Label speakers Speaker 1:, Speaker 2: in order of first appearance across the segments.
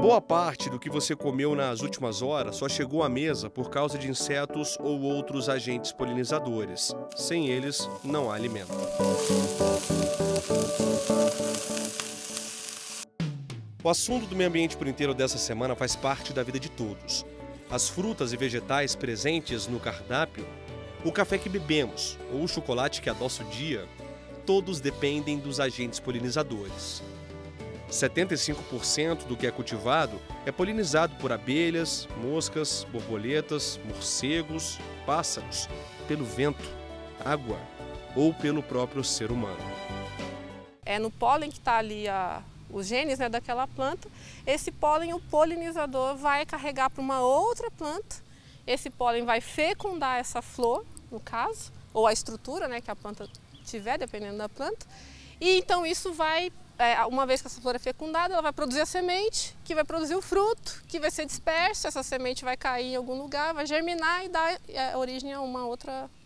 Speaker 1: Boa parte do que você comeu nas últimas horas só chegou à mesa por causa de insetos ou outros agentes polinizadores. Sem eles, não há alimento. O assunto do meio ambiente por inteiro dessa semana faz parte da vida de todos. As frutas e vegetais presentes no cardápio, o café que bebemos ou o chocolate que adoça o dia, todos dependem dos agentes polinizadores. 75% do que é cultivado é polinizado por abelhas, moscas, borboletas, morcegos, pássaros, pelo vento, água ou pelo próprio ser humano.
Speaker 2: É no pólen que está ali os genes, né, daquela planta. Esse pólen, o polinizador vai carregar para uma outra planta. Esse pólen vai fecundar essa flor, no caso, ou a estrutura, né, que a planta tiver, dependendo da planta. E então isso vai, uma vez que essa flor é fecundada, ela vai produzir a semente, que vai produzir o fruto, que vai ser disperso, essa semente vai cair em algum lugar, vai germinar e dar origem a um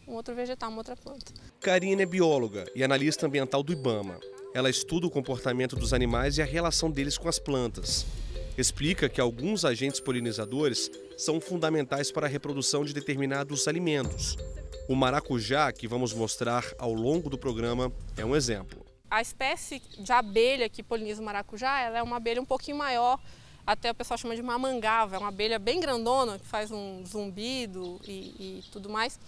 Speaker 2: outro vegetal, uma outra planta.
Speaker 1: Karina é bióloga e analista ambiental do IBAMA. Ela estuda o comportamento dos animais e a relação deles com as plantas. Explica que alguns agentes polinizadores são fundamentais para a reprodução de determinados alimentos. O maracujá, que vamos mostrar ao longo do programa, é um exemplo.
Speaker 2: A espécie de abelha que poliniza o maracujá, ela é uma abelha um pouquinho maior, até o pessoal chama de mamangava, é uma abelha bem grandona, que faz um zumbido e tudo mais.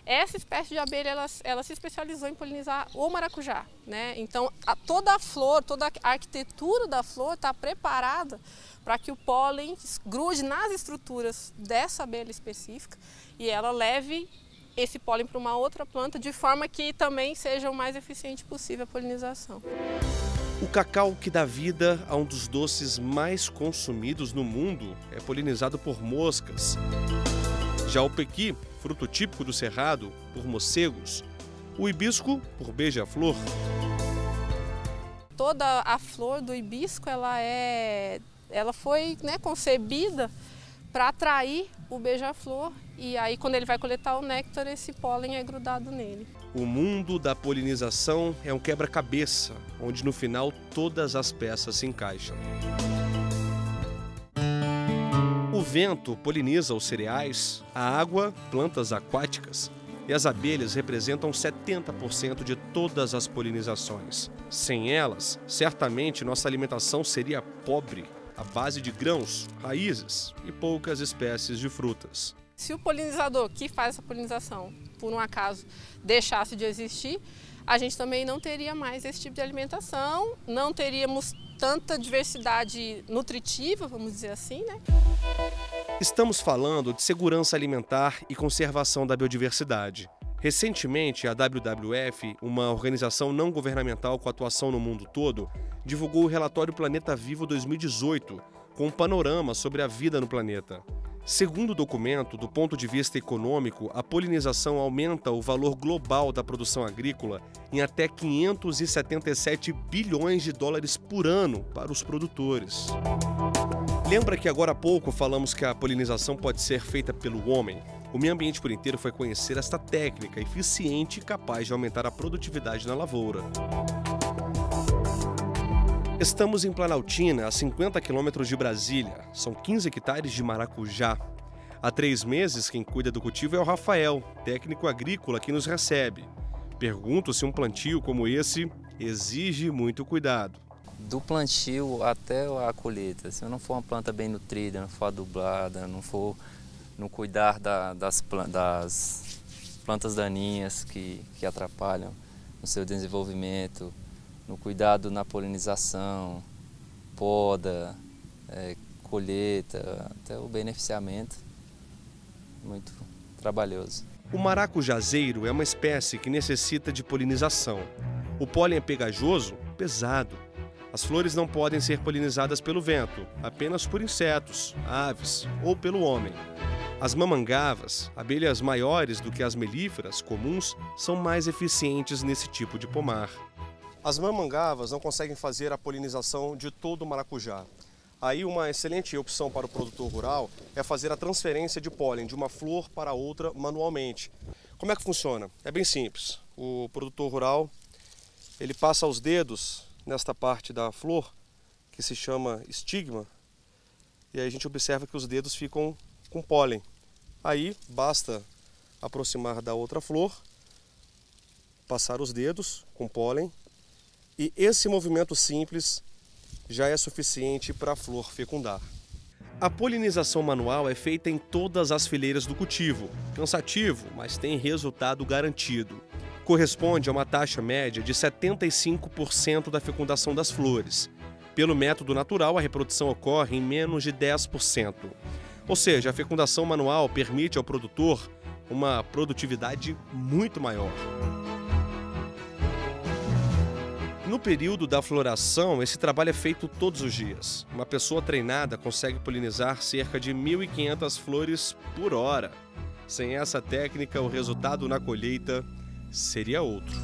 Speaker 2: Essa espécie de abelha, ela se especializou em polinizar o maracujá, né? Então, toda a flor, toda a arquitetura da flor está preparada para que o pólen grude nas estruturas dessa abelha específica e ela leve esse pólen para uma outra planta de forma que também seja o mais eficiente possível a polinização.
Speaker 1: O cacau que dá vida a um dos doces mais consumidos no mundo é polinizado por moscas. Já o pequi, fruto típico do Cerrado, por morcegos. O hibisco, por beija-flor.
Speaker 2: Toda a flor do hibisco ela foi, né, concebida para atrair o beija-flor e aí quando ele vai coletar o néctar, esse pólen é grudado nele.
Speaker 1: O mundo da polinização é um quebra-cabeça, onde no final todas as peças se encaixam. O vento poliniza os cereais, a água, plantas aquáticas e as abelhas representam 70% de todas as polinizações. Sem elas, certamente nossa alimentação seria pobre, à base de grãos, raízes e poucas espécies de frutas.
Speaker 2: Se o polinizador que faz essa polinização, por um acaso, deixasse de existir, a gente também não teria mais esse tipo de alimentação, não teríamos tanta diversidade nutritiva, vamos dizer assim, né?
Speaker 1: Estamos falando de segurança alimentar e conservação da biodiversidade. Recentemente, a WWF, uma organização não governamental com atuação no mundo todo, divulgou o relatório Planeta Vivo 2018, com um panorama sobre a vida no planeta. Segundo o documento, do ponto de vista econômico, a polinização aumenta o valor global da produção agrícola em até 577 bilhões de dólares por ano para os produtores. Lembra que agora há pouco falamos que a polinização pode ser feita pelo homem? O Meio Ambiente por Inteiro foi conhecer esta técnica eficiente e capaz de aumentar a produtividade na lavoura. Estamos em Planaltina, a 50 quilômetros de Brasília. São 15 hectares de maracujá. Há 3 meses, quem cuida do cultivo é o Rafael, técnico agrícola que nos recebe. Pergunto se um plantio como esse exige muito cuidado.
Speaker 3: Do plantio até a colheita, se não for uma planta bem nutrida, não for adubada, não cuidar das plantas daninhas que atrapalham no seu desenvolvimento, no cuidado na polinização, poda, colheita, até o beneficiamento, muito trabalhoso.
Speaker 1: O maracujazeiro é uma espécie que necessita de polinização. O pólen é pegajoso, pesado. As flores não podem ser polinizadas pelo vento, apenas por insetos, aves ou pelo homem. As mamangavas, abelhas maiores do que as melíferas comuns, são mais eficientes nesse tipo de pomar. As mamangavas não conseguem fazer a polinização de todo o maracujá. Aí uma excelente opção para o produtor rural é fazer a transferência de pólen de uma flor para outra manualmente. Como é que funciona? É bem simples. O produtor rural, ele passa os dedos nesta parte da flor, que se chama estigma, e aí a gente observa que os dedos ficam com pólen. Aí basta aproximar da outra flor, passar os dedos com pólen, e esse movimento simples já é suficiente para a flor fecundar. A polinização manual é feita em todas as fileiras do cultivo. Cansativo, mas tem resultado garantido. Corresponde a uma taxa média de 75% da fecundação das flores. Pelo método natural, a reprodução ocorre em menos de 10%. Ou seja, a fecundação manual permite ao produtor uma produtividade muito maior. No período da floração, esse trabalho é feito todos os dias. Uma pessoa treinada consegue polinizar cerca de 1.500 flores por hora. Sem essa técnica, o resultado na colheita seria outro.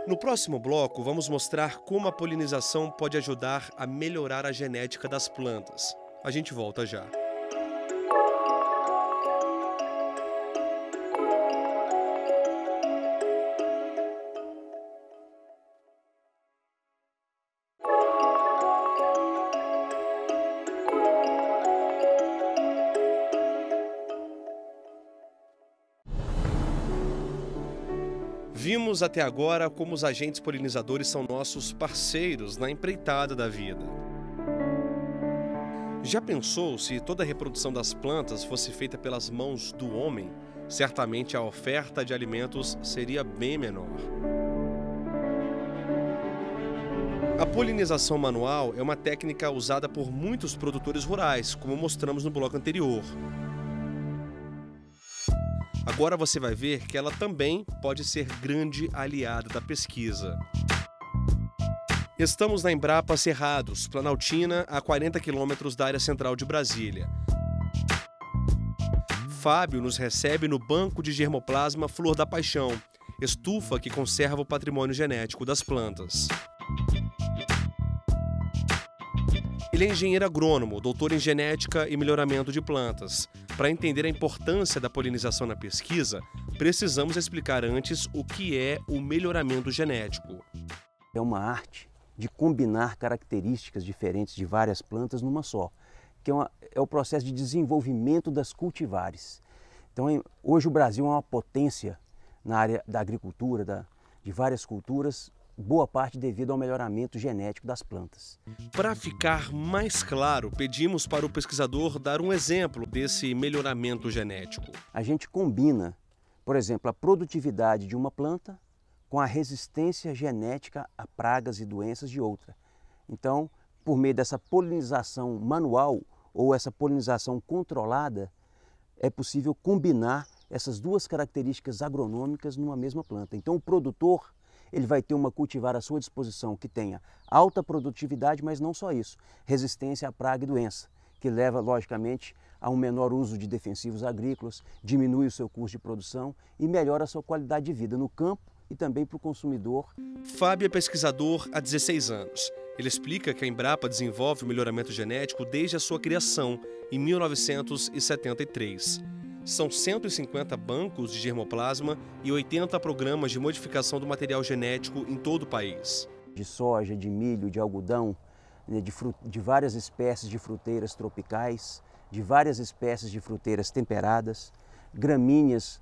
Speaker 1: No próximo bloco, vamos mostrar como a polinização pode ajudar a melhorar a genética das plantas. A gente volta já. Vimos até agora como os agentes polinizadores são nossos parceiros na empreitada da vida. Já pensou se toda a reprodução das plantas fosse feita pelas mãos do homem? Certamente a oferta de alimentos seria bem menor. A polinização manual é uma técnica usada por muitos produtores rurais, como mostramos no bloco anterior. Agora você vai ver que ela também pode ser grande aliada da pesquisa. Estamos na Embrapa Cerrados, Planaltina, a 40 quilômetros da área central de Brasília. Fábio nos recebe no Banco de Germoplasma Flor da Paixão, estufa que conserva o patrimônio genético das plantas. Ele é engenheiro agrônomo, doutor em genética e melhoramento de plantas. Para entender a importância da polinização na pesquisa, precisamos explicar antes o que é o melhoramento genético.
Speaker 4: É uma arte de combinar características diferentes de várias plantas numa só, que é o processo de desenvolvimento das cultivares. Então, hoje o Brasil é uma potência na área da agricultura, de várias culturas, boa parte devido ao melhoramento genético das plantas.
Speaker 1: Para ficar mais claro, pedimos para o pesquisador dar um exemplo desse melhoramento genético.
Speaker 4: A gente combina, por exemplo, a produtividade de uma planta com a resistência genética a pragas e doenças de outra. Então, por meio dessa polinização manual ou essa polinização controlada, é possível combinar essas duas características agronômicas numa mesma planta. Então, o produtor ele vai ter uma cultivar à sua disposição que tenha alta produtividade, mas não só isso, resistência à praga e doença, que leva, logicamente, a um menor uso de defensivos agrícolas, diminui o seu custo de produção e melhora a sua qualidade de vida no campo e também para o consumidor.
Speaker 1: Fábio é pesquisador há 16 anos. Ele explica que a Embrapa desenvolve o melhoramento genético desde a sua criação, em 1973. São 150 bancos de germoplasma e 80 programas de modificação do material genético em todo o país.
Speaker 4: De soja, de milho, de algodão, de várias espécies de fruteiras tropicais, de várias espécies de fruteiras temperadas, gramíneas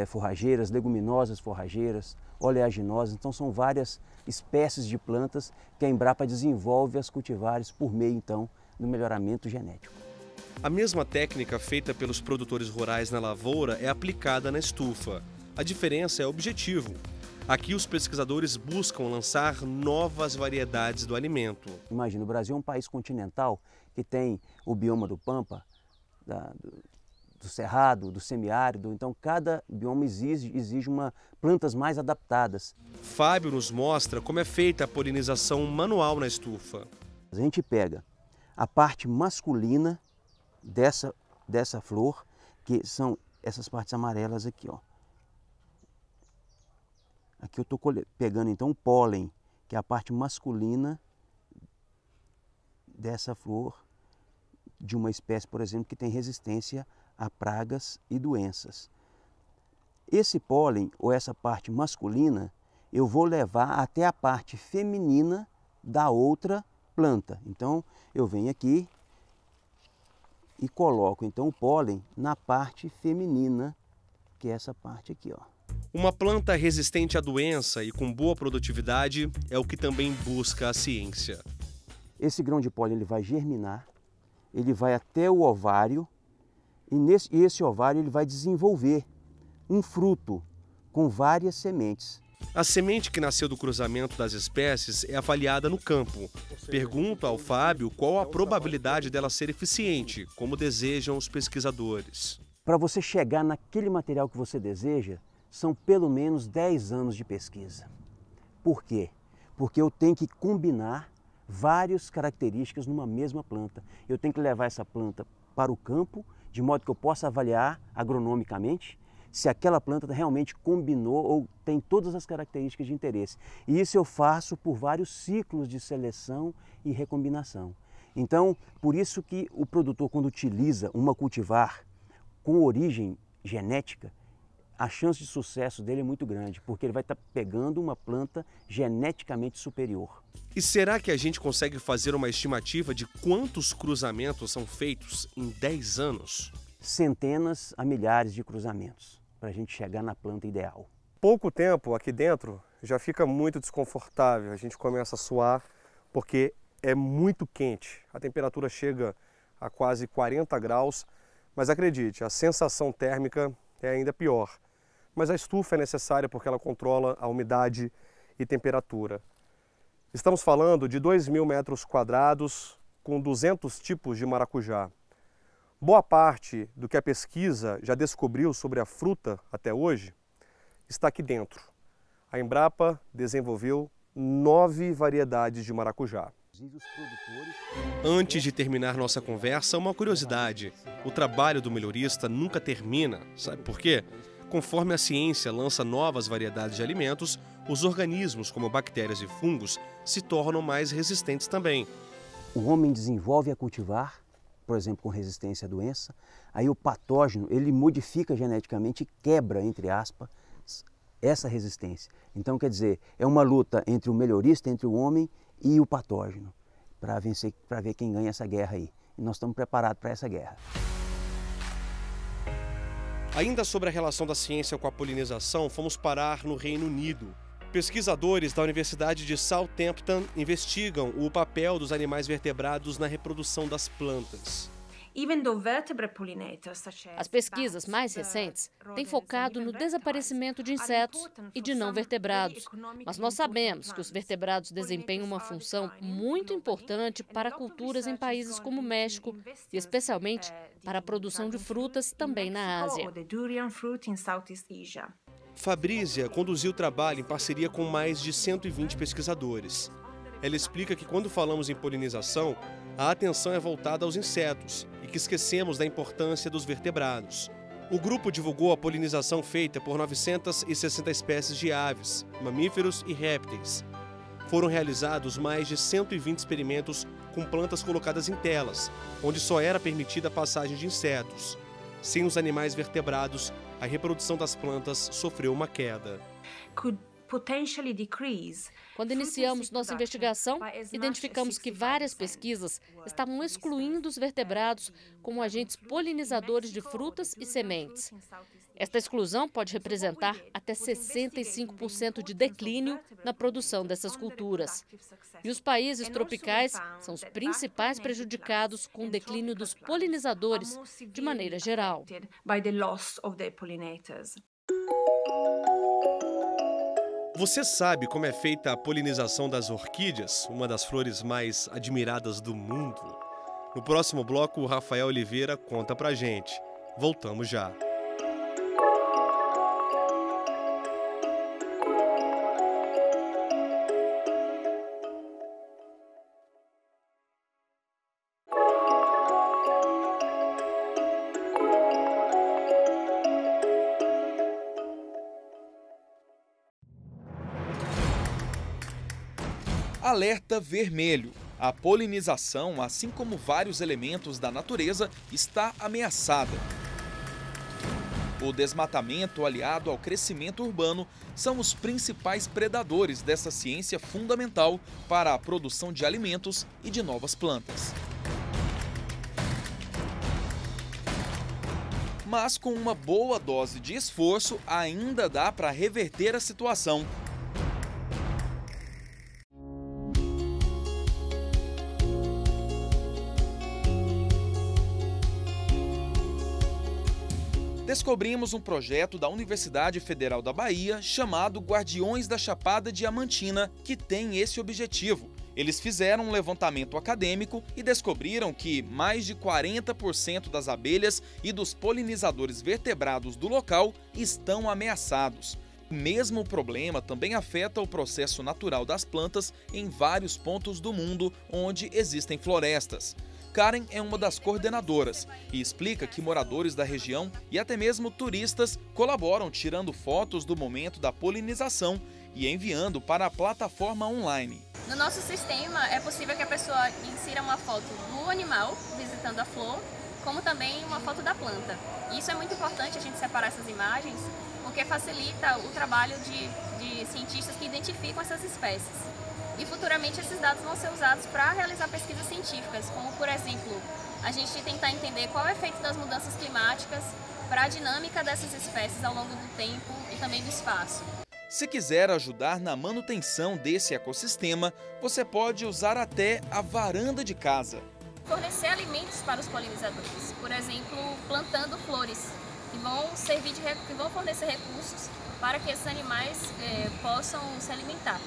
Speaker 4: forrageiras, leguminosas forrageiras, oleaginosas. Então são várias espécies de plantas que a Embrapa desenvolve as cultivares por meio então do melhoramento genético.
Speaker 1: A mesma técnica feita pelos produtores rurais na lavoura é aplicada na estufa. A diferença é o objetivo. Aqui os pesquisadores buscam lançar novas variedades do alimento.
Speaker 4: Imagina, o Brasil é um país continental que tem o bioma do Pampa, do Cerrado, do semiárido, então cada bioma exige plantas mais adaptadas.
Speaker 1: Fábio nos mostra como é feita a polinização manual na estufa.
Speaker 4: A gente pega a parte masculina dessa flor, que são essas partes amarelas aqui, ó. Aqui eu estou pegando então o pólen, que é a parte masculina dessa flor, de uma espécie, por exemplo, que tem resistência a pragas e doenças. Esse pólen, ou essa parte masculina, eu vou levar até a parte feminina da outra planta. Então eu venho aqui e coloco então o pólen na parte feminina, que é essa parte aqui, ó.
Speaker 1: Uma planta resistente à doença e com boa produtividade é o que também busca a ciência.
Speaker 4: Esse grão de pólen ele vai germinar, ele vai até o ovário e esse ovário ele vai desenvolver um fruto com várias sementes.
Speaker 1: A semente que nasceu do cruzamento das espécies é avaliada no campo. Pergunto ao Fábio qual a probabilidade dela ser eficiente, como desejam os pesquisadores.
Speaker 4: Para você chegar naquele material que você deseja, são pelo menos 10 anos de pesquisa. Por quê? Porque eu tenho que combinar várias características numa mesma planta. Eu tenho que levar essa planta para o campo, de modo que eu possa avaliar agronomicamente se aquela planta realmente combinou ou tem todas as características de interesse. E isso eu faço por vários ciclos de seleção e recombinação. Então, por isso que o produtor, quando utiliza uma cultivar com origem genética, a chance de sucesso dele é muito grande, porque ele vai estar pegando uma planta geneticamente superior.
Speaker 1: E será que a gente consegue fazer uma estimativa de quantos cruzamentos são feitos em 10 anos?
Speaker 4: Centenas a milhares de cruzamentos para a gente chegar na planta ideal.
Speaker 1: Pouco tempo aqui dentro já fica muito desconfortável, a gente começa a suar porque é muito quente. A temperatura chega a quase 40 graus, mas acredite, a sensação térmica é ainda pior. Mas a estufa é necessária porque ela controla a umidade e temperatura. Estamos falando de 2.000 metros quadrados com 200 tipos de maracujá. Boa parte do que a pesquisa já descobriu sobre a fruta até hoje está aqui dentro. A Embrapa desenvolveu 9 variedades de maracujá. Antes de terminar nossa conversa, uma curiosidade. O trabalho do melhorista nunca termina. Sabe por quê? Conforme a ciência lança novas variedades de alimentos, os organismos, como bactérias e fungos, se tornam mais resistentes também.
Speaker 4: O homem desenvolve a cultivar, por exemplo, com resistência à doença, aí o patógeno, ele modifica geneticamente e quebra, entre aspas, essa resistência. Então, quer dizer, é uma luta entre o melhorista, entre o homem e o patógeno, para vencer, para ver quem ganha essa guerra aí. E nós estamos preparados para essa guerra.
Speaker 1: Ainda sobre a relação da ciência com a polinização, fomos parar no Reino Unido. Pesquisadores da Universidade de Southampton investigam o papel dos animais vertebrados na reprodução das plantas.
Speaker 5: As pesquisas mais recentes têm focado no desaparecimento de insetos e de não vertebrados, mas nós sabemos que os vertebrados desempenham uma função muito importante para culturas em países como o México e especialmente para a produção de frutas também na Ásia.
Speaker 1: Fabrícia conduziu o trabalho em parceria com mais de 120 pesquisadores. Ela explica que quando falamos em polinização, a atenção é voltada aos insetos e que esquecemos da importância dos vertebrados. O grupo divulgou a polinização feita por 960 espécies de aves, mamíferos e répteis. Foram realizados mais de 120 experimentos com plantas colocadas em telas, onde só era permitida a passagem de insetos. Sem os animais vertebrados, a reprodução das plantas sofreu uma queda.
Speaker 5: Quando iniciamos nossa investigação, identificamos que várias pesquisas estavam excluindo os vertebrados como agentes polinizadores de frutas e sementes. Esta exclusão pode representar até 65% de declínio na produção dessas culturas. E os países tropicais são os principais prejudicados com o declínio dos polinizadores de maneira geral.
Speaker 1: Você sabe como é feita a polinização das orquídeas, uma das flores mais admiradas do mundo? No próximo bloco, o Rafael Oliveira conta pra gente. Voltamos já.
Speaker 6: Alerta vermelho. A polinização, assim como vários elementos da natureza, está ameaçada. O desmatamento, aliado ao crescimento urbano, são os principais predadores dessa ciência fundamental para a produção de alimentos e de novas plantas. Mas com uma boa dose de esforço, ainda dá para reverter a situação. Descobrimos um projeto da Universidade Federal da Bahia chamado Guardiões da Chapada Diamantina, que tem esse objetivo. Eles fizeram um levantamento acadêmico e descobriram que mais de 40% das abelhas e dos polinizadores vertebrados do local estão ameaçados. O mesmo problema também afeta o processo natural das plantas em vários pontos do mundo onde existem florestas. Karen é uma das coordenadoras e explica que moradores da região e até mesmo turistas colaboram tirando fotos do momento da polinização e enviando para a plataforma online.
Speaker 7: No nosso sistema é possível que a pessoa insira uma foto do animal visitando a flor, como também uma foto da planta. E isso é muito importante a gente separar essas imagens, porque facilita o trabalho de cientistas que identificam essas espécies. E futuramente esses dados vão ser usados para realizar pesquisas científicas, como por exemplo, a gente tentar entender qual é o efeito das mudanças climáticas para a dinâmica dessas espécies ao longo do tempo e também do espaço.
Speaker 6: Se quiser ajudar na manutenção desse ecossistema, você pode usar até a varanda de casa.
Speaker 7: Fornecer alimentos para os polinizadores, por exemplo, plantando flores, que vão fornecer recursos para que esses animais possam se alimentar.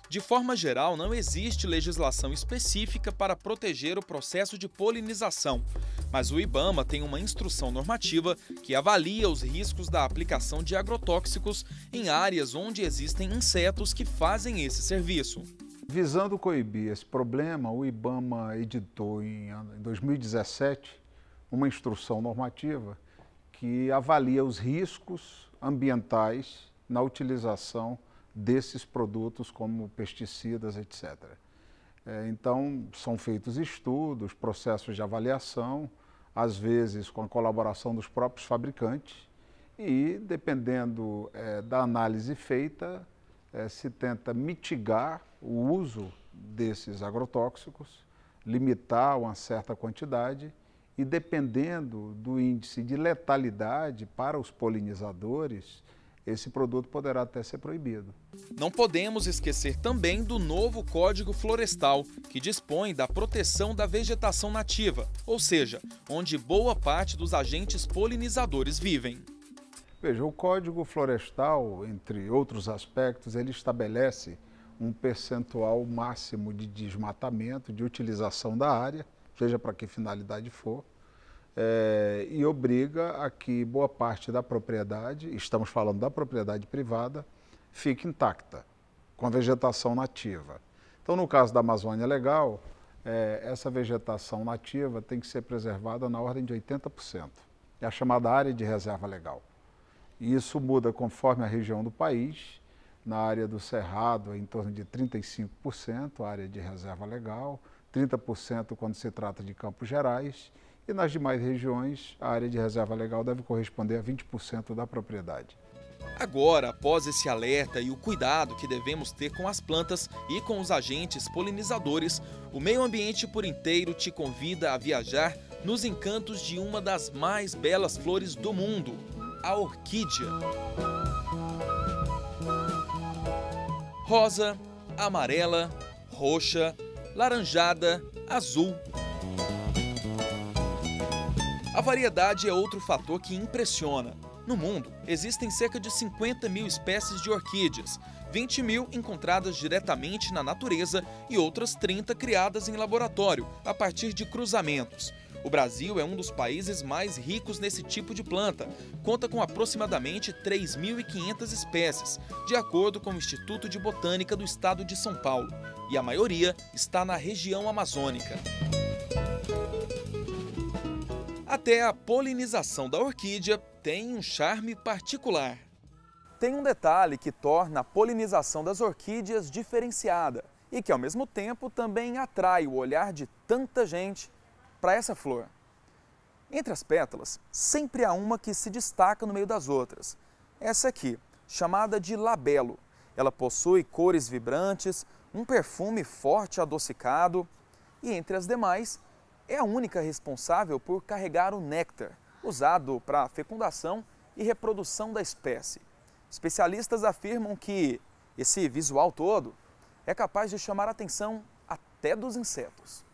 Speaker 6: De forma geral, não existe legislação específica para proteger o processo de polinização, mas o IBAMA tem uma instrução normativa que avalia os riscos da aplicação de agrotóxicos em áreas onde existem insetos que fazem esse serviço.
Speaker 8: Visando coibir esse problema, o IBAMA editou em 2017 uma instrução normativa que avalia os riscos ambientais na utilização desses produtos como pesticidas, etc. Então, são feitos estudos, processos de avaliação, às vezes com a colaboração dos próprios fabricantes e, dependendo da análise feita, se tenta mitigar o uso desses agrotóxicos, limitar uma certa quantidade e, dependendo do índice de letalidade para os polinizadores, esse produto poderá até ser proibido.
Speaker 6: Não podemos esquecer também do novo Código Florestal, que dispõe da proteção da vegetação nativa, ou seja, onde boa parte dos agentes polinizadores vivem.
Speaker 8: Veja, o Código Florestal, entre outros aspectos, ele estabelece um percentual máximo de desmatamento, de utilização da área, seja para que finalidade for, e obriga a que boa parte da propriedade, estamos falando da propriedade privada, fique intacta, com a vegetação nativa. Então, no caso da Amazônia Legal, essa vegetação nativa tem que ser preservada na ordem de 80%. É a chamada área de reserva legal. E isso muda conforme a região do país. Na área do Cerrado, é em torno de 35% a área de reserva legal, 30% quando se trata de Campos Gerais, e nas demais regiões, a área de reserva legal deve corresponder a 20% da propriedade.
Speaker 6: Agora, após esse alerta e o cuidado que devemos ter com as plantas e com os agentes polinizadores, o meio ambiente por inteiro te convida a viajar nos encantos de uma das mais belas flores do mundo, a orquídea. Rosa, amarela, roxa, laranjada, azul. A variedade é outro fator que impressiona. No mundo, existem cerca de 50 mil espécies de orquídeas, 20 mil encontradas diretamente na natureza e outras 30 criadas em laboratório, a partir de cruzamentos. O Brasil é um dos países mais ricos nesse tipo de planta. Conta com aproximadamente 3.500 espécies, de acordo com o Instituto de Botânica do Estado de São Paulo. E a maioria está na região amazônica. Até a polinização da orquídea tem um charme particular. Tem um detalhe que torna a polinização das orquídeas diferenciada e que, ao mesmo tempo, também atrai o olhar de tanta gente para essa flor. Entre as pétalas, sempre há uma que se destaca no meio das outras. Essa aqui, chamada de labelo. Ela possui cores vibrantes, um perfume forte adocicado e, entre as demais, é a única responsável por carregar o néctar, usado para a fecundação e reprodução da espécie. Especialistas afirmam que esse visual todo é capaz de chamar a atenção até dos insetos.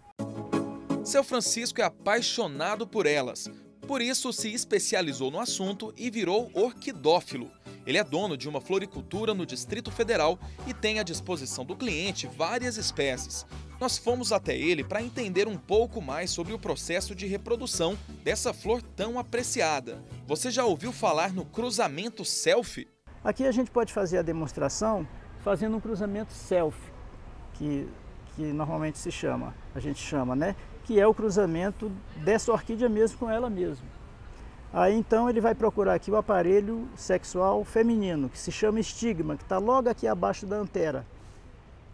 Speaker 6: Seu Francisco é apaixonado por elas, por isso se especializou no assunto e virou orquidófilo. Ele é dono de uma floricultura no Distrito Federal e tem à disposição do cliente várias espécies. Nós fomos até ele para entender um pouco mais sobre o processo de reprodução dessa flor tão apreciada. Você já ouviu falar no cruzamento selfie?
Speaker 9: Aqui a gente pode fazer a demonstração fazendo um cruzamento selfie, que normalmente a gente chama, né? Que é o cruzamento dessa orquídea mesmo com ela mesma. Aí então ele vai procurar aqui o aparelho sexual feminino, que se chama estigma, que está logo aqui abaixo da antera.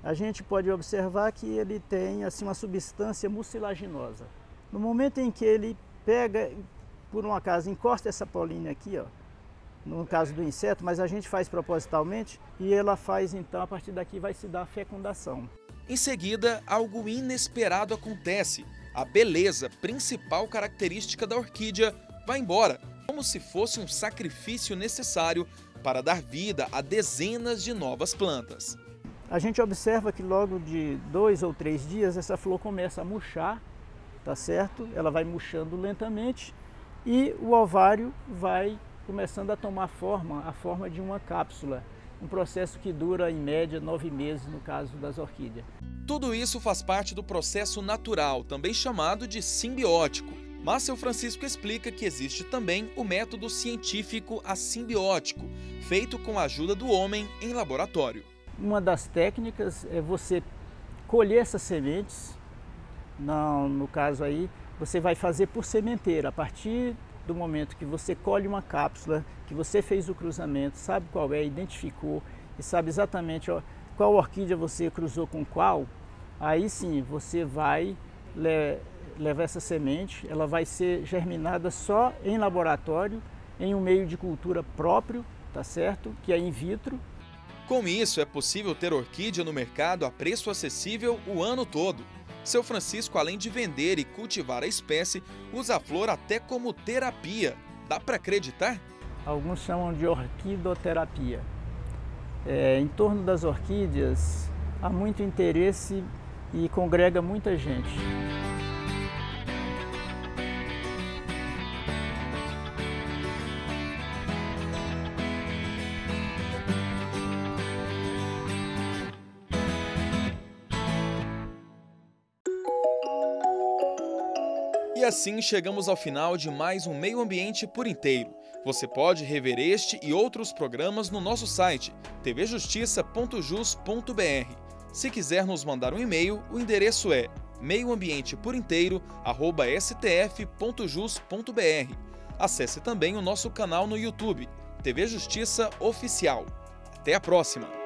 Speaker 9: A gente pode observar que ele tem assim uma substância mucilaginosa. No momento em que ele pega, por um acaso, encosta essa polínia aqui, ó, no caso do inseto, mas a gente faz propositalmente, e ela faz então, a partir daqui vai se dar a fecundação.
Speaker 6: Em seguida, algo inesperado acontece. A beleza, principal característica da orquídea, vai embora, como se fosse um sacrifício necessário para dar vida a dezenas de novas plantas.
Speaker 9: A gente observa que logo de 2 ou 3 dias essa flor começa a murchar, tá certo? Ela vai murchando lentamente e o ovário vai começando a tomar a forma de uma cápsula. Um processo que dura, em média, 9 meses no caso das orquídeas.
Speaker 6: Tudo isso faz parte do processo natural, também chamado de simbiótico. Mas seu Francisco explica que existe também o método científico assimbiótico, feito com a ajuda do homem em laboratório.
Speaker 9: Uma das técnicas é você colher essas sementes, no caso aí, você vai fazer por sementeira. A partir do momento que você colhe uma cápsula, que você fez o cruzamento, sabe qual é, identificou e sabe exatamente qual orquídea você cruzou com qual, aí sim você vai levar essa semente, ela vai ser germinada só em laboratório, em um meio de cultura próprio, tá certo? Que é in vitro.
Speaker 6: Com isso, é possível ter orquídea no mercado a preço acessível o ano todo. Seu Francisco, além de vender e cultivar a espécie, usa a flor até como terapia. Dá para acreditar?
Speaker 9: Alguns chamam de orquidoterapia. Em torno das orquídeas há muito interesse e congrega muita gente.
Speaker 6: E assim chegamos ao final de mais um Meio Ambiente por Inteiro. Você pode rever este e outros programas no nosso site tvjustiça.jus.br. Se quiser nos mandar um e-mail, o endereço é meioambienteporinteiro@stf.jus.br. Acesse também o nosso canal no YouTube, TV Justiça Oficial. Até a próxima!